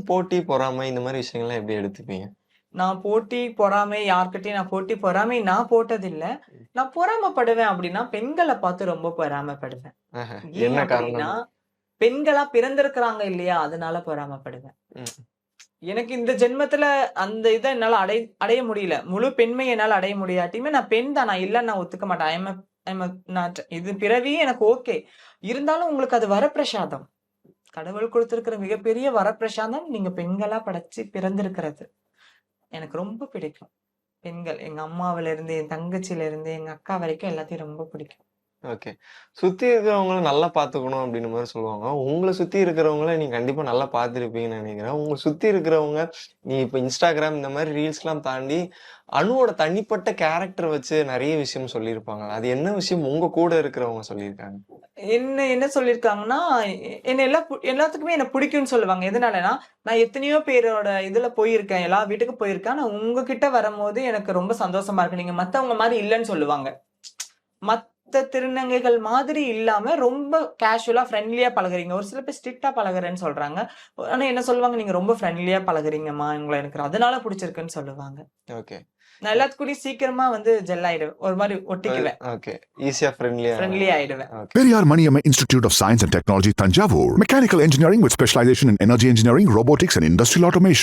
போட்டி, பொறாமை இந்த மாரி விஷயங்கள்லாம் எப்படி எடுத்துப்பீங்க? நான் போட்டி, பொறாமை யார்கிட்டயும் நான் போட்டி, பொறாமை நான் போட்டதில்ல. நான் பொறாமைப்படுவேன் அப்டின்னா, பெண்கள பார்த்து ரொம்ப பொறாமைப்படுவேன். ஆஹ. ஏன் என்ன அப்டின்னா, காரணம்? பெண்களா பிறந்திருக்கிறாங்க இல்லையா? அதனால பொறாமைப்படுவேன். ம். எனக்கு இந்த ஜென்மத்துல அந்த இத என்னால அடைய முடியல. முழு பெண்மைய என்னால அடைய முடியாட்டியுமே, நான் பெண் தான். நான் இல்லன்னு நான் ஒத்துக்க மாட்டேன். ஐ அம் நாட் இது பிறவி எனக்கு ஓகே. இருந்தாலும் உங்களுக்கு அது வரப்பிரசாதம். கடவுள் குடுத்திருக்கிற மிகப்பெரிய வரப்பிரசாதம் நீங்க பெண்களா படைச்சு பிறந்திருக்கிறது. எனக்கு ரொம்ப பிடிக்கும். பெண்கள். எங்க அம்மாவிலிருந்து, என் தங்கச்சியிலிருந்து, எங்க அக்கா வரைக்கும் எல்லாத்தையும் ரொம்ப பிடிக்கும். ஓகே. சுத்தி இருக்கிறவங்கள நல்லா பார்த்துக்கணும் அப்டின்ற மாரி சொல்லுவாங்க. உங்கள சுத்தி இருக்கிறவங்கள நீங்க கண்டிப்பா நல்லா பார்த்திருப்பீங்கன்னு நெனைக்கிறேன். உங்கள சுத்தி இருக்கிறவங்க, நீ இப்ப Instagram இந்த மாரி ரீல்ஸ்லாம் தாண்டி, அனுவோட தனிப்பட்ட கேரக்டர வச்சு நெறைய விஷயம் சொல்லியிருப்பாங்க. அது என்ன விஷயம் உங்க கூட இருக்கிறவங்க சொல்லியிருக்காங்க? என்ன என்ன சொல்லியிருக்காங்கன்னா, என்ன எல்லாத்துக்குமே என்ன பிடிக்கும்னு சொல்லுவாங்க. எதனாலனா, நான் எத்தனையோ பேரோட இதுல போயிருக்கேன். எல்லா வீட்டுக்கும் போயிருக்கேன். ஆனா உங்ககிட்ட வரும்போது எனக்கு ரொம்ப சந்தோஷமா இருக்கு. நீங்க மத்தவங்க மாரி இல்லன்னு சொல்லுவாங்க. மத்த திருநங்கைகள் மாதிரி இல்லாம ரொம்ப கேஷுவலா, ஃப்ரெண்ட்லியா பழகுறீங்க. ஒரு சில பேர் ஸ்ட்ரிக்ட்டா பழகுறேன்னு சொல்றாங்க. ஆனா என்ன சொல்லுவாங்க, "நீங்க ரொம்ப ஃப்ரெண்ட்லியா பழகுறீங்கம்மா. உங்கள எனக்கு அதனால புடிச்சிருக்குன்னு" சொல்லுவாங்க. ஓகே. நான் எல்லாத்து கூடயும் சீக்கிரமா ஜெல் ஆயிடுவேன். ஒரு மாரி ஒட்டிக்குவேன். ஓகே. ஈஸியா ஃப்ரெண்ட்லியா ஃப்ரெண்ட்லி ஆயிடுவேன். Okay. Periyar Maniamma Institute of Science and Technology, Tanjavur. Mechanical engineering with specialization in energy engineering, robotics, and industrial automation.